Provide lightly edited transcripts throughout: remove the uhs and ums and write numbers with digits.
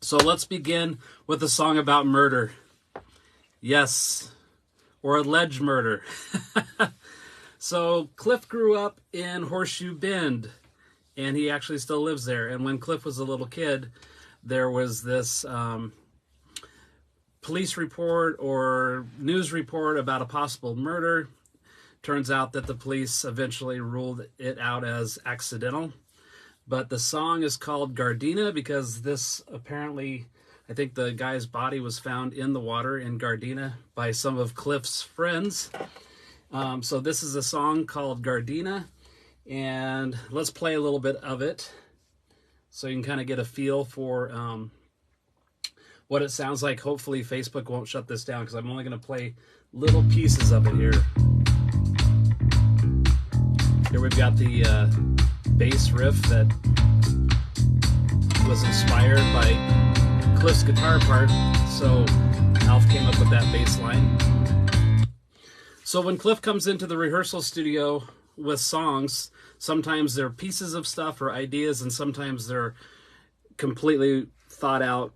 So let's begin with a song about murder. Yes, or alleged murder. So Cliff grew up in Horseshoe Bend, and he actually still lives there. And when Cliff was a little kid, there was this police report or news report about a possible murder. Turns out that the police eventually ruled it out as accidental. But the song is called Gardena because this apparently, I think the guy's body was found in the water in Gardena by some of Cliff's friends. So this is a song called Gardena, and let's play a little bit of it so you can kind of get a feel for what it sounds like. Hopefully Facebook won't shut this down because I'm only going to play little pieces of it here. Here we've got the bass riff that was inspired by Cliff's guitar part, so Alf came up with that bass line. So when Cliff comes into the rehearsal studio with songs, sometimes they're pieces of stuff or ideas, and sometimes they're completely thought out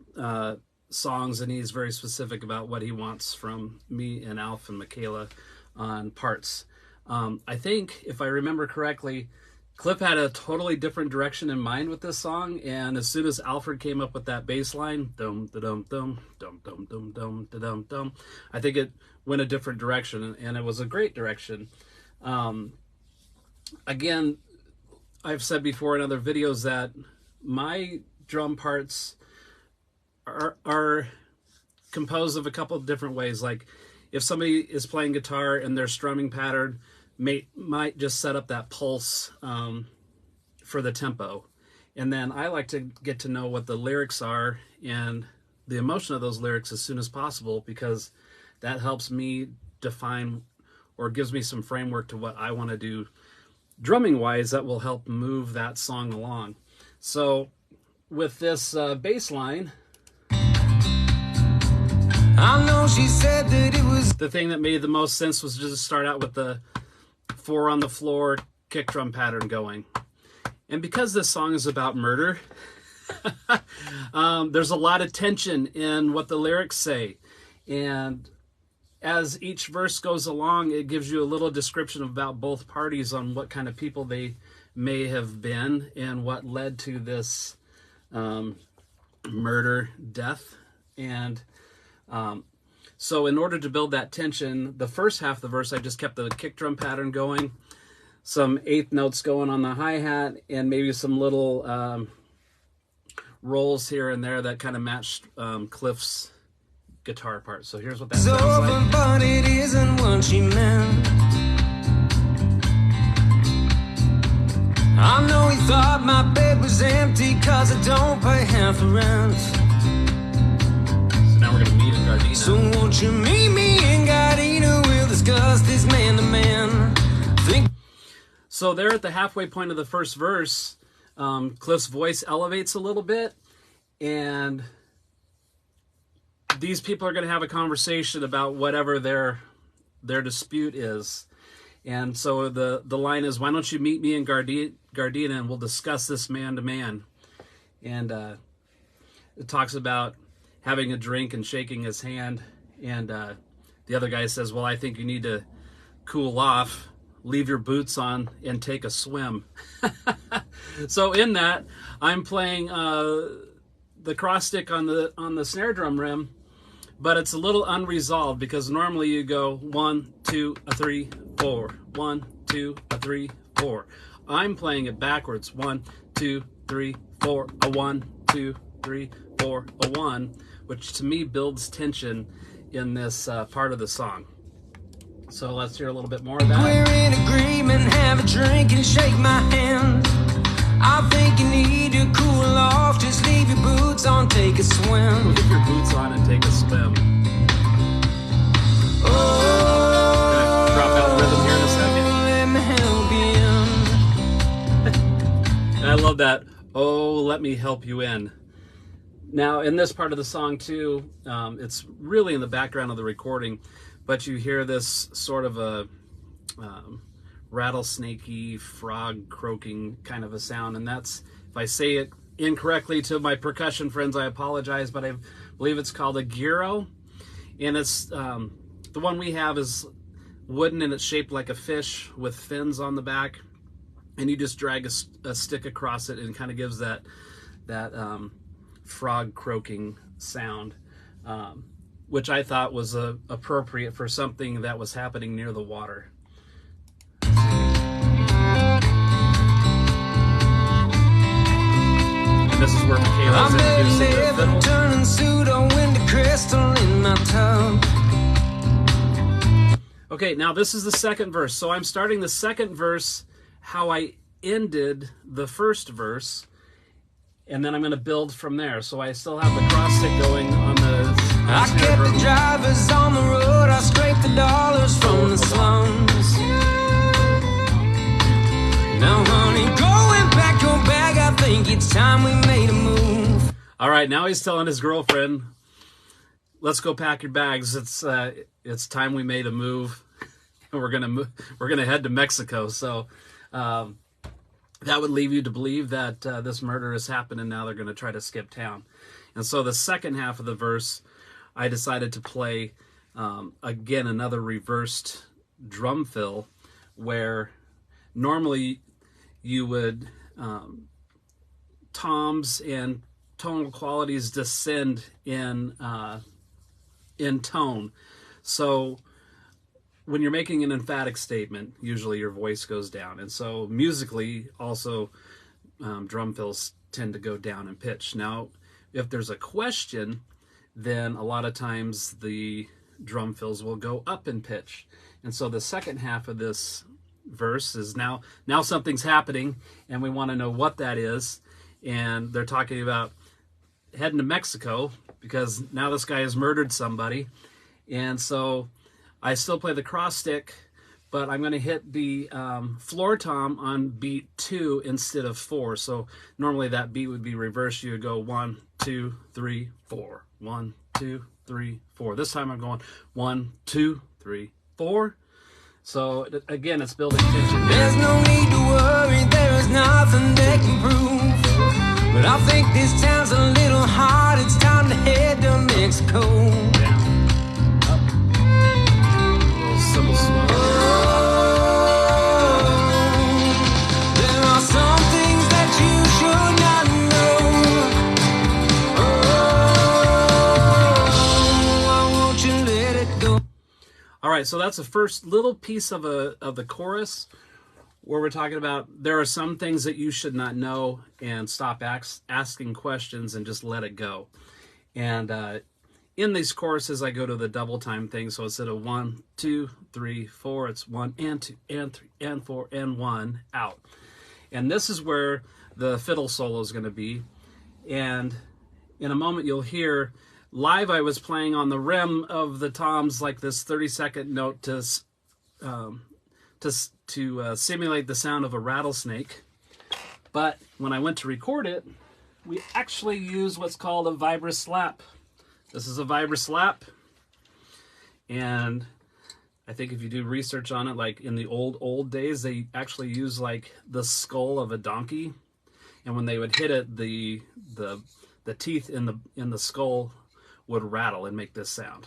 songs, and he's very specific about what he wants from me and Alf and Michaela on parts. I think, if I remember correctly, Cliff had a totally different direction in mind with this song, and as soon as Alfred came up with that bass line, dum da dum dum dum dum dum dum da dum dum, I think it went a different direction, and it was a great direction. Again, I've said before in other videos that my drum parts are composed of a couple of different ways. Like if somebody is playing guitar and their strumming pattern might just set up that pulse for the tempo. And then I like to get to know what the lyrics are and the emotion of those lyrics as soon as possible, because that helps me define or gives me some framework to what I want to do drumming wise that will help move that song along. So with this bass line, I know she said that it was the thing that made the most sense was just to start out with the 4 on the floor kick drum pattern going. And because this song is about murder, there's a lot of tension in what the lyrics say. And as each verse goes along, it gives you a little description about both parties on what kind of people they may have been and what led to this murder, death. And so in order to build that tension, the first half of the verse, I just kept the kick drum pattern going, some eighth notes going on the hi-hat, and maybe some little rolls here and there that kind of matched Cliff's guitar part. So here's what that sounds like. But it isn't what she meant. I know he thought my bed was empty 'cause I don't pay half the rent. Now we're going to meet in Gardena. So won't you meet me in Gardena? We'll discuss this man to man. So there at the halfway point of the first verse, Cliff's voice elevates a little bit, and these people are going to have a conversation about whatever their dispute is. And so the line is, why don't you meet me in Gardena and we'll discuss this man to man. And it talks about having a drink and shaking his hand, and the other guy says, well, I think you need to cool off, leave your boots on, and take a swim. So in that, I'm playing the cross stick on the snare drum rim, but it's a little unresolved because normally you go 1, 2, 3, 4, 1, 2, 3, 4. I'm playing it backwards, 1, 2, 3, 4, a 1, 2, 3, 4, a 1, which to me builds tension in this part of the song. So let's hear a little bit more of that. We're in agreement, have a drink and shake my hand. I think you need to cool off, just leave your boots on, take a swim. Leave your boots on and take a swim. Oh, gonna drop out rhythm here in a second. Let me help you in. And I love that. Oh, let me help you in. Now, in this part of the song, too, it's really in the background of the recording, but you hear this sort of a rattlesnakey, frog croaking kind of a sound, and that's, if I say it incorrectly to my percussion friends, I apologize, but I believe it's called a gyro. And it's the one we have is wooden and it's shaped like a fish with fins on the back. And you just drag a stick across it and it kind of gives that frog croaking sound, which I thought was appropriate for something that was happening near the water. And this is where Michaela's introducing the fiddle. Turning pseudo into crystal in my tub. Okay, now this is the second verse. So I'm starting the second verse how I ended the first verse, and then I'm going to build from there. So I still have the cross stick going on the... I kept the drivers on the road, I scraped the dollars from the slums. Now honey, going back your bag, I think it's time we made a move. All right, now he's telling his girlfriend, let's go pack your bags. It's time we made a move. We're gonna head to Mexico. So that would leave you to believe that this murder has happened, and now they're going to try to skip town. And so the second half of the verse, I decided to play again another reversed drum fill, where normally you would toms and tonal qualities descend in tone. So when you're making an emphatic statement, usually your voice goes down. And so musically, also, drum fills tend to go down in pitch. Now, if there's a question, then a lot of times the drum fills will go up in pitch. And so the second half of this verse is now something's happening, and we want to know what that is. And they're talking about heading to Mexico, because now this guy has murdered somebody. And so I still play the cross stick, but I'm going to hit the floor tom on beat 2 instead of 4. So normally that beat would be reversed. You would go 1, 2, 3, 4. 1, 2, 3, 4. This time I'm going 1, 2, 3, 4. So again, it's building tension. There's no need to worry. There is nothing they can prove. But I think this town's a little hot. It's time to head to Mexico. Down. Up. Simple slow. There are some things that you should not know. I won't you let it go. All right, so that's the first little piece of the chorus, where we're talking about there are some things that you should not know, and stop asking questions and just let it go. And in these choruses, I go to the double time thing. So instead of 1, 2, 3, 4, it's 1 and 2 and 3 and 4 and 1 out. And this is where the fiddle solo is going to be. And in a moment, you'll hear live. I was playing on the rim of the toms, like this 30-second note to simulate the sound of a rattlesnake. But when I went to record it, we actually use what's called a vibra slap. This is a vibra slap. And I think if you do research on it, like in the old days, they actually use like the skull of a donkey. And when they would hit it, the teeth in the skull would rattle and make this sound.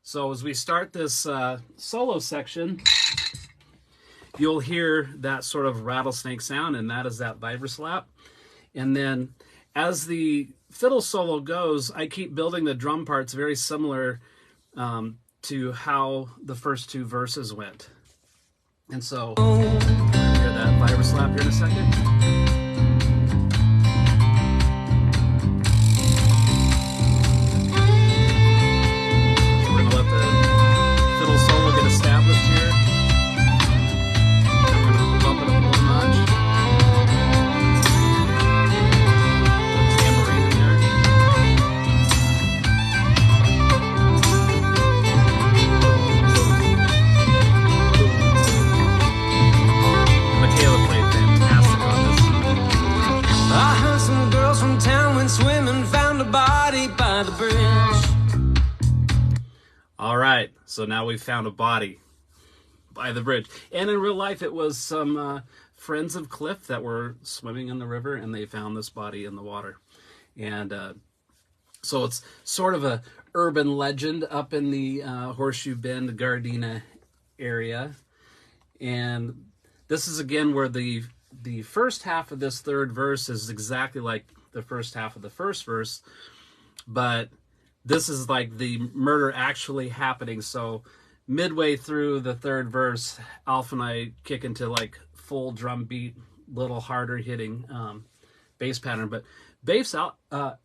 So as we start this solo section, you'll hear that sort of rattlesnake sound, and that is that vibra slap. And then as the fiddle solo goes, I keep building the drum parts very similar to how the first two verses went. And so we're going to hear that vibra slap here in a second. Established here. I'm going to bump it up a little notch. Tambourine in there. Michaela played fantastic on this. I heard some girls from town went swimming, found a body by the bridge. All right, so now we've found a body by the bridge. And in real life, it was some friends of Cliff that were swimming in the river, and they found this body in the water. And so it's sort of a urban legend up in the Horseshoe Bend, Gardena area. And this is again where the first half of this third verse is exactly like the first half of the first verse, but this is like the murder actually happening. So midway through the third verse, Alf and I kick into like full drum beat, little harder hitting bass pattern. But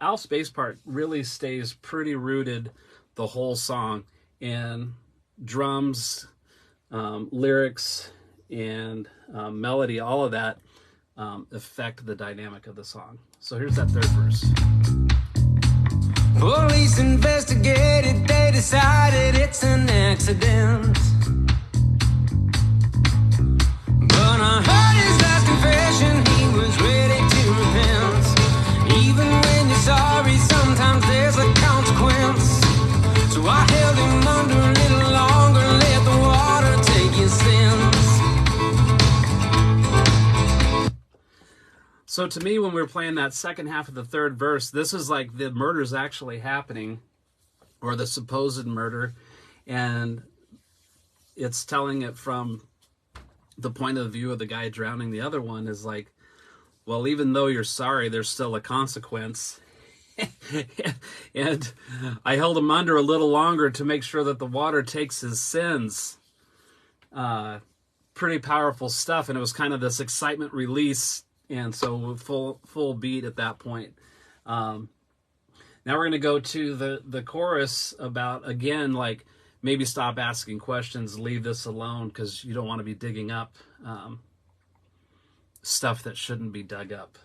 Alf's bass part really stays pretty rooted the whole song, and drums, lyrics, and melody, all of that affect the dynamic of the song. So here's that third verse. Police investigated, they decided it's an accident. But I heard his last confession, he was ready to repent. Even when you're sorry, sometimes there's a consequence. So I held him under a little longer, let the water take his sins. So to me, when we were playing that second half of the third verse, this is like the murder's actually happening, or the supposed murder, and it's telling it from the point of view of the guy drowning. The other one is like, well, even though you're sorry, there's still a consequence. And I held him under a little longer to make sure that the water takes his sins. Pretty powerful stuff, and it was kind of this excitement release. And so full beat at that point. Now we're going to go to the chorus about, again, like, maybe stop asking questions, leave this alone, because you don't want to be digging up stuff that shouldn't be dug up.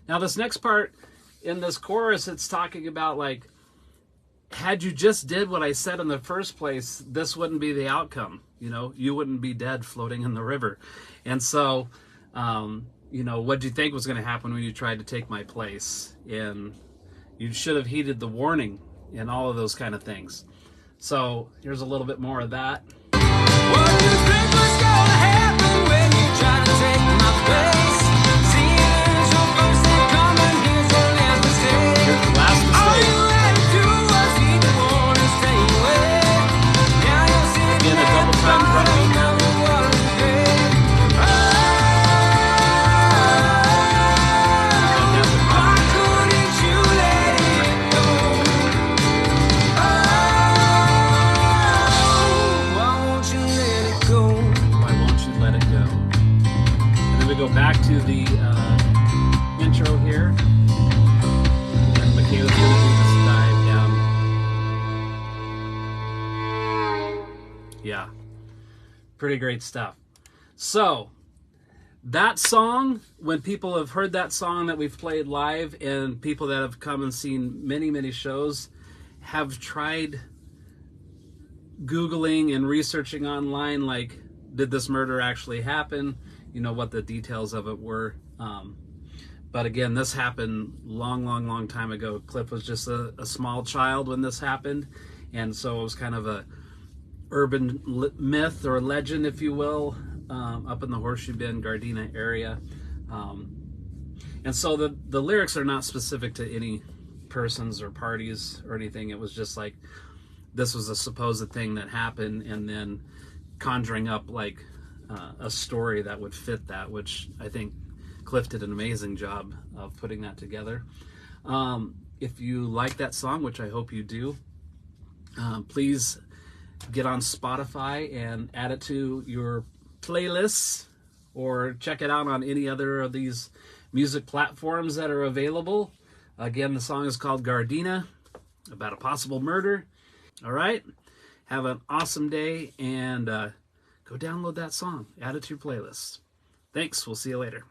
Now this next part in this chorus, it's talking about like, had you just did what I said in the first place, this wouldn't be the outcome. You know, you wouldn't be dead floating in the river. And so, you know, what do you think was going to happen when you tried to take my place? And you should have heeded the warning and all of those kind of things. So here's a little bit more of that. What do you think was going to happen when you tried to take my place? Back to the intro here, and Michaela's going to do this dive down. Yeah, pretty great stuff. So that song, when people have heard that song that we've played live, and people that have come and seen many shows have tried Googling and researching online, like, did this murder actually happen? You know, what the details of it were. But again, this happened long time ago. Cliff was just a small child when this happened. And so it was kind of a urban myth or legend, if you will, up in the Horseshoe Bend, Gardena area. And so the lyrics are not specific to any persons or parties or anything. It was just like, this was a supposed thing that happened, and then conjuring up like a story that would fit that, which I think Cliff did an amazing job of putting that together. If you like that song, which I hope you do, please get on Spotify and add it to your playlists, or check it out on any other of these music platforms that are available. Again, the song is called Gardena, about a possible murder. All right, have an awesome day, and go download that song, add it to your playlist. Thanks, we'll see you later.